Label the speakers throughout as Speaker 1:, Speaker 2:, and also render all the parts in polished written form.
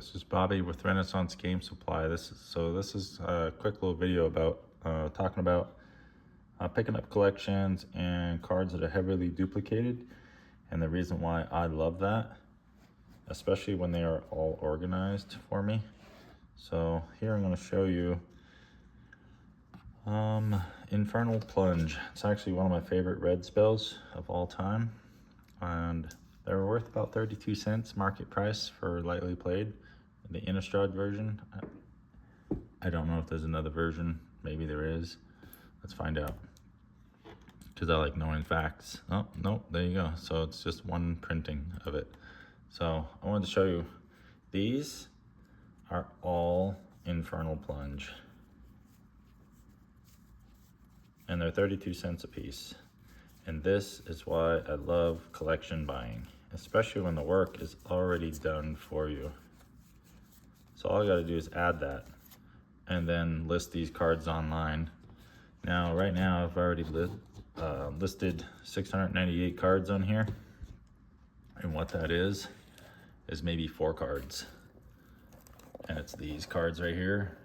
Speaker 1: This is Bobby with Renaissance Game Supply. This is a quick little video about talking about picking up collections and cards that are heavily duplicated, and the reason why I love that, especially when they are all organized for me. So here I'm going to show you Infernal Plunge. It's actually one of my favorite red spells of all time, and they're worth about 32 cents market price for lightly played. The Innistrad version. I don't know if there's another version. Maybe there is. Let's find out, because I like knowing facts. Oh, no, there you go. So it's just one printing of it. So I wanted to show you, these are all Infernal Plunge, and they're 32 cents a piece. And this is why I love collection buying, especially when the work is already done for you. So all I gotta do is add that and then list these cards online. Now, right now, I've already listed 698 cards on here. And what that is maybe 4 cards. And it's these cards right here.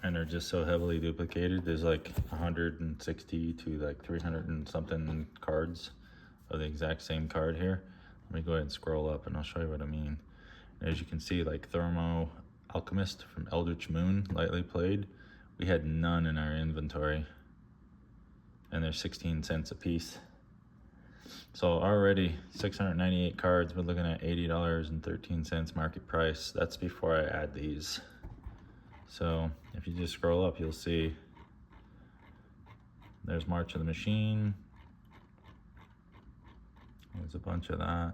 Speaker 1: And they're just so heavily duplicated. There's like 160 to like 300 and something cards of the exact same card here. Let me go ahead and scroll up and I'll show you what I mean. As you can see, like Thermo Alchemist from Eldritch Moon, lightly played, we had none in our inventory, and they're 16 cents a piece. So already 698 cards, we're looking at $80.13 market price. That's before I add these. So if you just scroll up, you'll see there's March of the Machine. There's a bunch of that.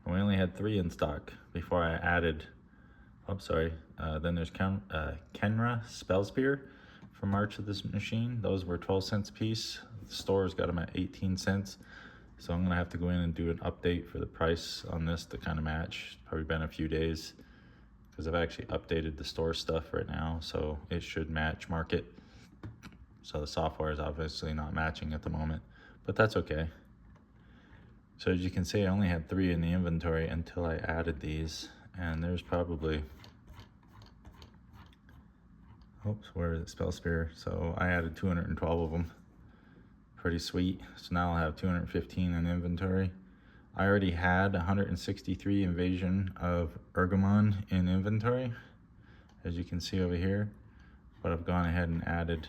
Speaker 1: And we only had 3 in stock before I added, then there's Kenra Spellspear from March of this Machine. Those were 12 cents a piece. The stores got them at 18 cents. So I'm gonna have to go in and do an update for the price on this to kind of match. Probably been a few days, because I've actually updated the store stuff right now, so it should match market. So the software is obviously not matching at the moment, but that's okay. So as you can see, I only had 3 in the inventory until I added these, and there's probably, oops, where is it, Spellspear? So I added 212 of them. Pretty sweet. So now I'll have 215 in inventory. I already had 163 Invasion of Urgamon in inventory, as you can see over here, but I've gone ahead and added,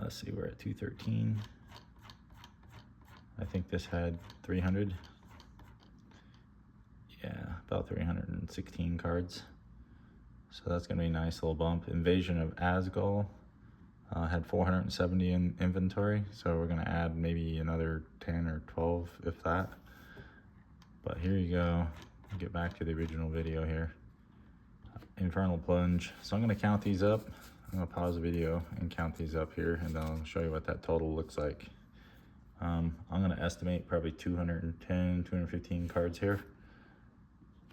Speaker 1: let's see, we're at 213. I think this had 300. Yeah, about 316 cards. So that's gonna be a nice little bump. Invasion of Asgol had 470 in inventory, so we're gonna add maybe another 10 or 12, if that. But here you go. I'll get back to the original video here. Infernal Plunge. So I'm gonna count these up. I'm gonna pause the video and count these up here, and then I'll show you what that total looks like. I'm gonna estimate probably 210, 215 cards here.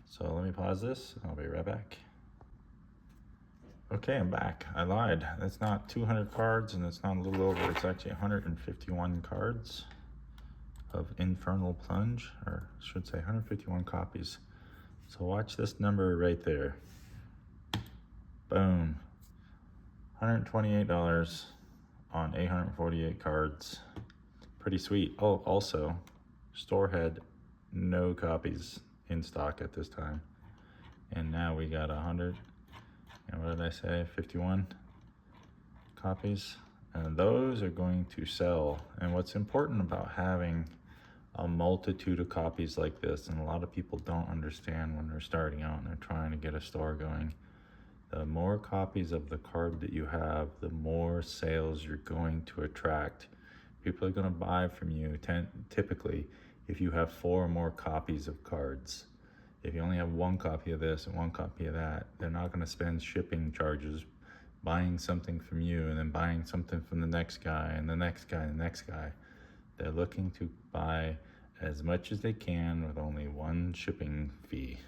Speaker 1: So let me pause this, I'll be right back. Okay, I'm back. I lied. It's not 200 cards, and it's not a little over. It's actually 151 cards of Infernal Plunge, or I should say 151 copies. So watch this number right there. Boom. $128 on 848 cards. Pretty sweet. Oh, also, store had no copies in stock at this time, and now we got 100, and what did I say, 51 copies, and those are going to sell. And what's important about having a multitude of copies like this, and a lot of people don't understand when they're starting out and they're trying to get a store going, the more copies of the card that you have, the more sales you're going to attract. People are going to buy from you typically if you have 4 or more copies of cards. If you only have 1 copy of this and 1 copy of that, they're not going to spend shipping charges buying something from you and then buying something from the next guy and the next guy and the next guy. They're looking to buy as much as they can with only 1 shipping fee,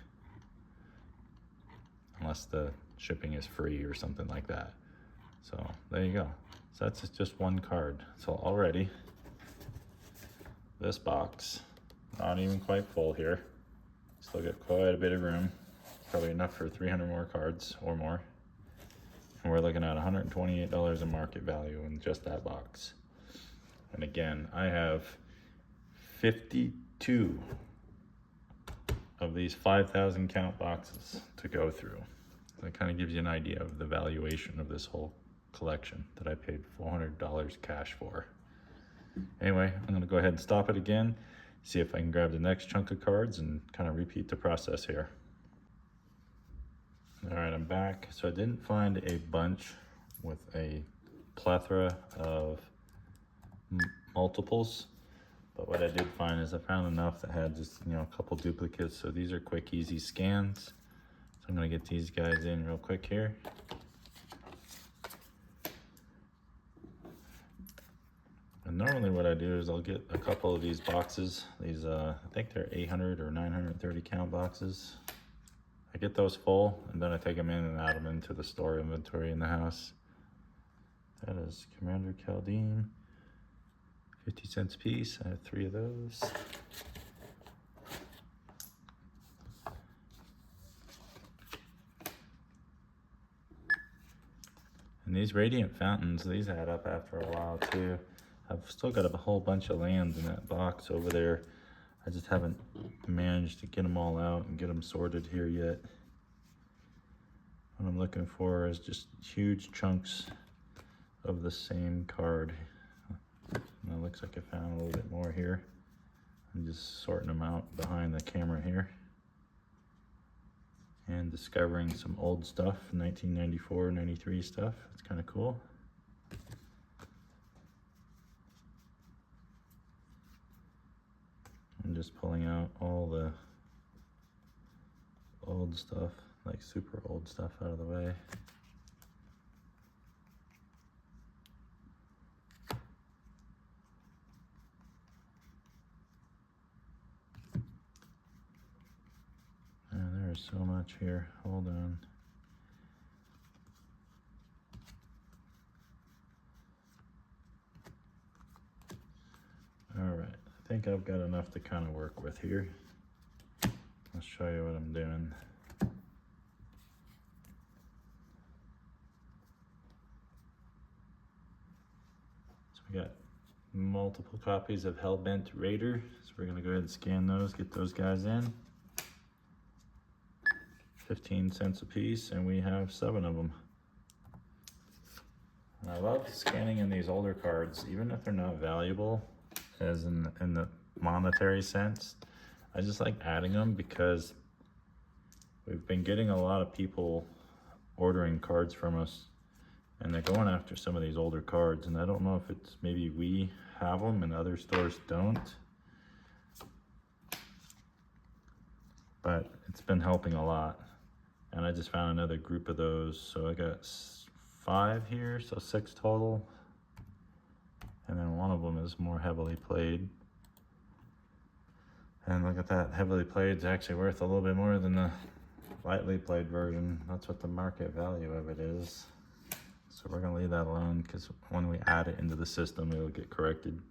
Speaker 1: unless the shipping is free or something like that. So there you go. So that's just 1 card. So already this box, not even quite full here, Still got quite a bit of room. Probably enough for 300 more cards or more. And we're looking at $128 in market value in just that box. And again, I have 52 of these 5,000 count boxes to go through. That kind of gives you an idea of the valuation of this whole collection that I paid $400 cash for. Anyway, I'm gonna go ahead and stop it again, see if I can grab the next chunk of cards and kind of repeat the process here. All right, I'm back. So I didn't find a bunch with a plethora of multiples, but what I did find is I found enough that had just, you know, a couple duplicates. So these are quick, easy scans. So I'm gonna get these guys in real quick here. And normally what I do is I'll get a couple of these boxes. These, I think they're 800 or 930 count boxes. I get those full and then I take them in and add them into the store inventory in the house. That is Commander Chaldean, 50 cents a piece. I have 3 of those. And these Radiant Fountains, these add up after a while too. I've still got a whole bunch of lands in that box over there. I just haven't managed to get them all out and get them sorted here yet. What I'm looking for is just huge chunks of the same card. And it looks like I found a little bit more here. I'm just sorting them out behind the camera here. And discovering some old stuff, 1994, 93 stuff. It's kind of cool. I'm just pulling out all the old stuff, like super old stuff out of the way. And there's so much here, hold on. All right. I think I've got enough to kind of work with here. I'll show you what I'm doing. So we got multiple copies of Hellbent Raider. So we're gonna go ahead and scan those, get those guys in. 15 cents a piece, and we have 7 of them. And I love scanning in these older cards, even if they're not valuable, as in the monetary sense. I just like adding them because we've been getting a lot of people ordering cards from us and they're going after some of these older cards, and I don't know if it's maybe we have them and other stores don't, but it's been helping a lot. And I just found another group of those, so I got 5 here, so 6 total. And then one of them is more heavily played. And look at that, heavily played is actually worth a little bit more than the lightly played version. That's what the market value of it is. So we're gonna leave that alone because when we add it into the system, it'll get corrected.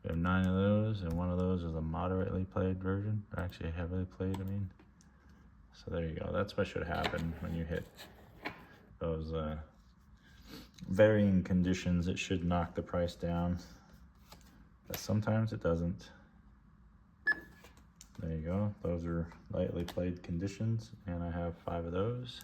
Speaker 1: We have 9 of those, and one of those is a moderately played version. Actually heavily played, I mean. So there you go, that's what should happen when you hit those varying conditions. It should knock the price down, but sometimes it doesn't. There you go, those are lightly played conditions, and I have 5 of those.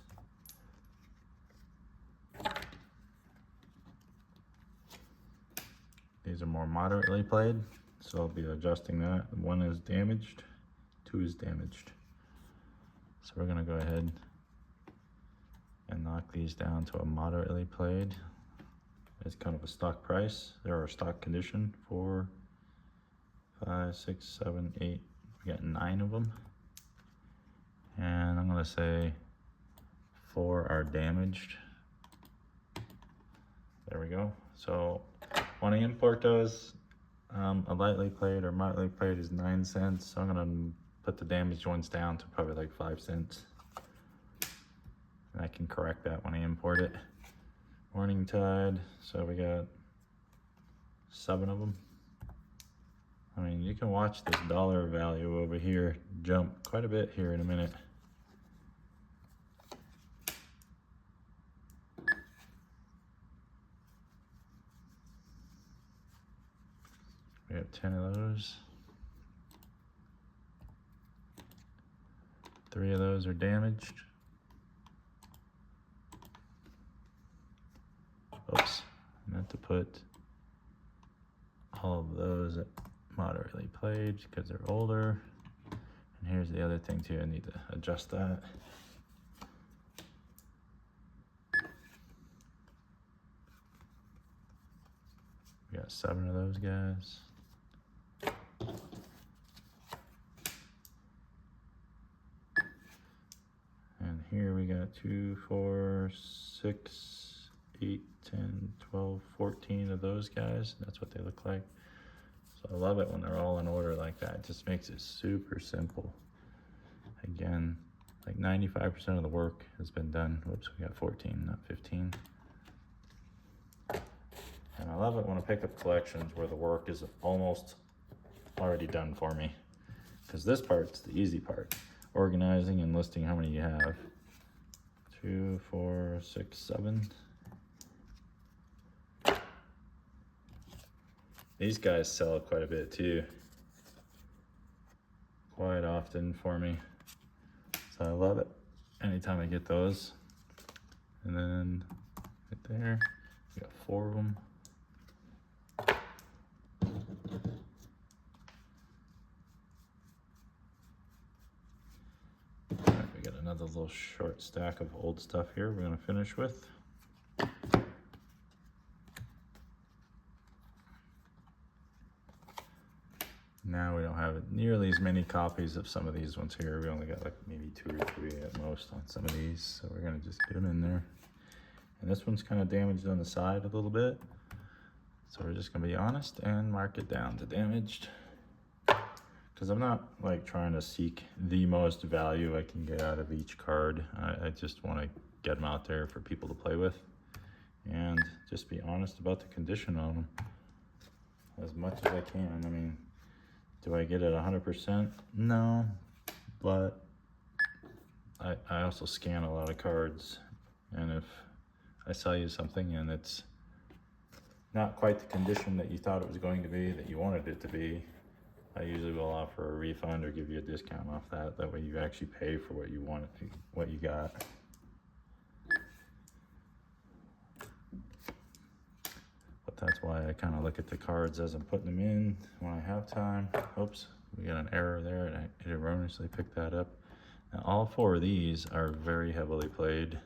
Speaker 1: These are more moderately played, so I'll be adjusting that. 1 is damaged, 2 is damaged. So we're gonna go ahead and knock these down to a moderately played. It's kind of a stock price. There are stock condition, 4, 5, 6, 7, 8. We got 9 of them. And I'm gonna say 4 are damaged. There we go. So when I import those, a lightly played or moderately played is 9 cents. So I'm gonna put the damaged ones down to probably like 5 cents. And I can correct that when I import it. Morning Tide, so we got 7 of them. I mean, you can watch this dollar value over here jump quite a bit here in a minute. We have 10 of those. 3 of those are damaged. Oops, I meant to put all of those at moderately played because they're older. And here's the other thing too, I need to adjust that. We got 7 of those guys. And here we got 2, 4, 6, 8, 10, 12, 14 of those guys. That's what they look like. So I love it when they're all in order like that. It just makes it super simple. Again, like 95% of the work has been done. Whoops, we got 14, not 15. And I love it when I pick up collections where the work is almost already done for me. Because this part's the easy part. Organizing and listing how many you have. 2, 4, 6, 7. These guys sell quite a bit too. Quite often for me. So I love it anytime I get those. And then right there, we got 4 of them. Alright, we got another little short stack of old stuff here we're gonna finish with. Now we don't have nearly as many copies of some of these ones here. We only got like maybe 2 or 3 at most on some of these. So we're gonna just get them in there. And this one's kind of damaged on the side a little bit. So we're just gonna be honest and mark it down to damaged. Because I'm not like trying to seek the most value I can get out of each card. I just wanna get them out there for people to play with. And just be honest about the condition on them as much as I can. I mean, do I get it 100%? No, but I also scan a lot of cards, and if I sell you something and it's not quite the condition that you thought it was going to be, that you wanted it to be, I usually will offer a refund or give you a discount off that. That way you actually pay for what you want, what you got. That's why I kind of look at the cards as I'm putting them in when I have time. Oops, we got an error there and I erroneously picked that up. Now all 4 of these are very heavily played.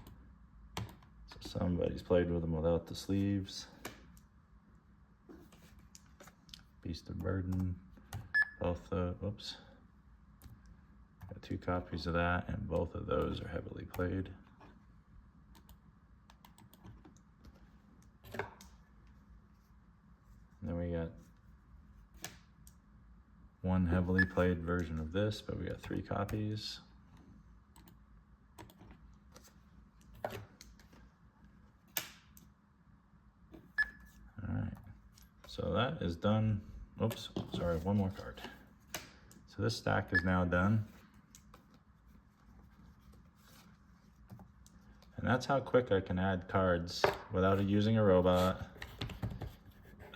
Speaker 1: So somebody's played with them without the sleeves. Beast of Burden, both the, oops. Got 2 copies of that and both of those are heavily played. Then we got 1 heavily played version of this, but we got 3 copies. All right, so that is done. Oops, sorry, 1 more card. So this stack is now done. And that's how quick I can add cards without using a robot.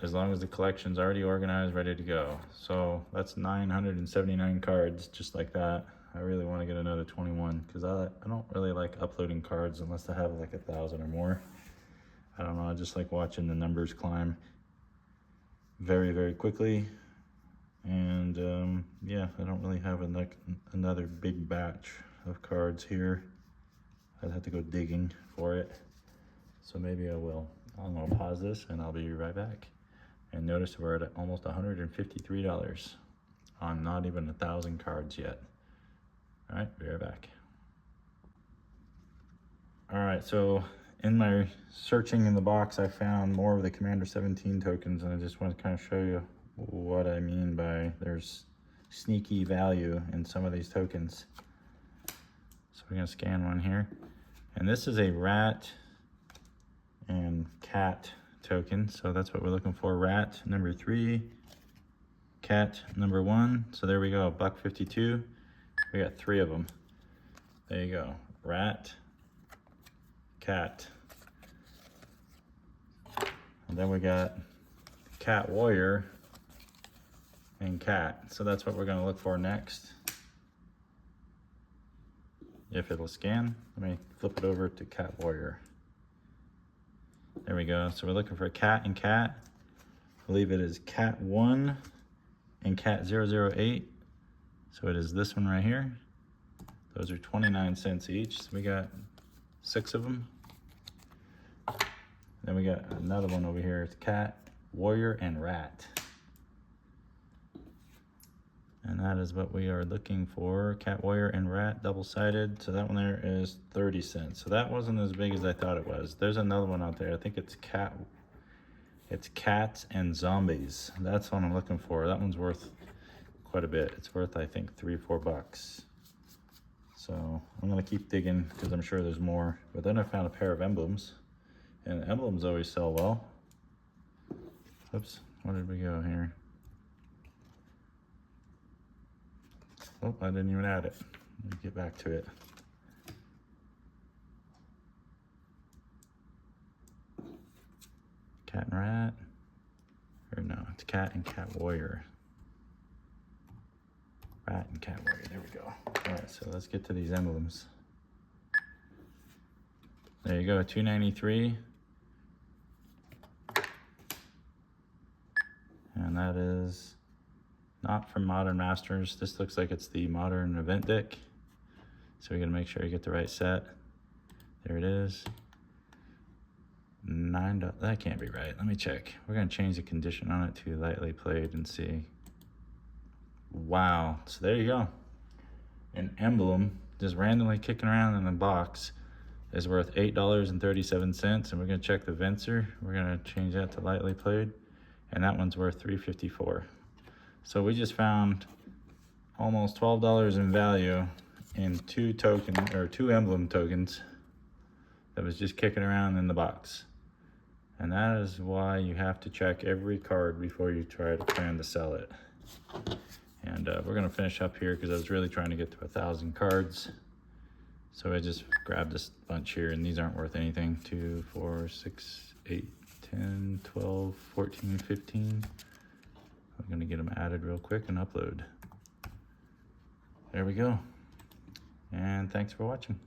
Speaker 1: As long as the collection's already organized, ready to go. So that's 979 cards, just like that. I really want to get another 21 because I don't really like uploading cards unless I have like 1,000 or more. I don't know, I just like watching the numbers climb very, very quickly. And yeah, I don't really have another big batch of cards here. I'd have to go digging for it. So maybe I will. I'm gonna pause this and I'll be right back. And notice we're at almost $153 on not even 1,000 cards yet. All right, be right back. All right, so in my searching in the box, I found more of the Commander 17 tokens, and I just want to kind of show you what I mean by there's sneaky value in some of these tokens. So we're gonna scan one here. And this is a rat and cat token, so that's what we're looking for. Rat number 3 cat number 1. So there we go, $1.52. We got 3 of them. There you go, rat, cat. And then we got cat warrior and cat. So that's what we're gonna look for next. If it'll scan, let me flip it over to cat warrior. There we go. So we're looking for cat and cat. I believe it is cat 1 and cat 008. So it is this one right here. Those are 29 cents each. So we got 6 of them. Then we got another one over here. It's cat, warrior, and rat. And that is what we are looking for. Cat, warrior, and rat, double-sided. So that one there is 30 cents. So that wasn't as big as I thought it was. There's another one out there. I think it's cat. It's cats and zombies. That's what I'm looking for. That one's worth quite a bit. It's worth, I think, $3 or $4. So I'm gonna keep digging because I'm sure there's more. But then I found a pair of emblems, and emblems always sell well. Oops, where did we go here? Oh, I didn't even add it. Let me get back to it. Cat and rat, or no, it's cat and cat warrior. Rat and cat warrior, there we go. All right, so let's get to these emblems. There you go, $2.93. And that is not from Modern Masters. This looks like it's the Modern Event deck. So we gotta make sure you get the right set. There it is. $9, that can't be right. Let me check. We're gonna change the condition on it to lightly played and see. Wow, so there you go. An emblem just randomly kicking around in a box is worth $8.37, and we're gonna check the Venser. We're gonna change that to lightly played, and that one's worth $3.54. So we just found almost $12 in value in 2 emblem tokens that was just kicking around in the box. And that is why you have to check every card before you try to plan to sell it. And we're gonna finish up here because I was really trying to get to 1,000 cards. So I just grabbed this bunch here, and these aren't worth anything. 2, 4, 6, 8, 10, 12, 14, 15. I'm gonna get them added real quick and upload. There we go. And thanks for watching.